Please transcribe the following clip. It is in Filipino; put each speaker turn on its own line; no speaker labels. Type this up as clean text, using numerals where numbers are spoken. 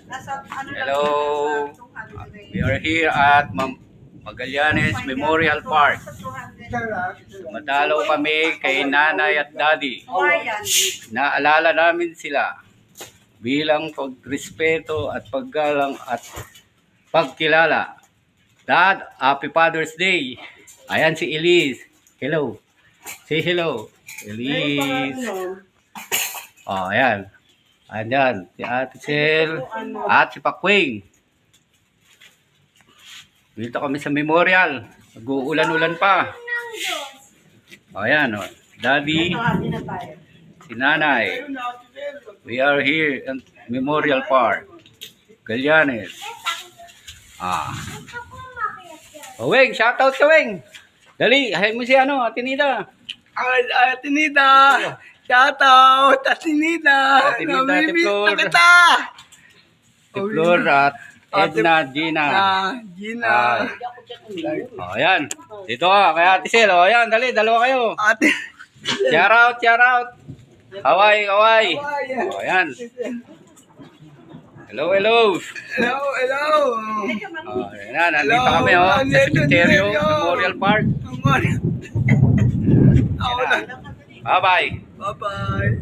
Hello. We are here at Magallanes Memorial Park. Madalaw kami kay nanay at daddy. Naalala namin sila bilang pagrespeto at paggalang at pagkilala. Dad, Happy Father's Day. Ayan si Elise. Hello. Say hello. Elise. Oh, ayan. Ayan. Si Ate Sel at si Pakwing. Dito kami sa memorial. Nag-uulan-ulan pa. O, ayan. O. Daddy. Si nanay. We are here at Memorial Park. Magallanes. O, Weng. Shoutout ka, Weng. Dali. Hay mo si Ate Nida.
Ate Nida. Shoutout. Ate Nida.
Ate Nida, Ate Flor. Ate Flor at Edna, Gina.
Gina.
O, ayan. Dito ka, kay Ate Sel. O, ayan, dali, dalawa kayo.
Ate.
Shout out, shout out. Kaway, kaway. O, ayan. Hello, hello.
Hello, hello.
O, ayan, nandito kami, sa Cemetery Memorial Park.
Memorial.
Bye-bye.
Bye-bye.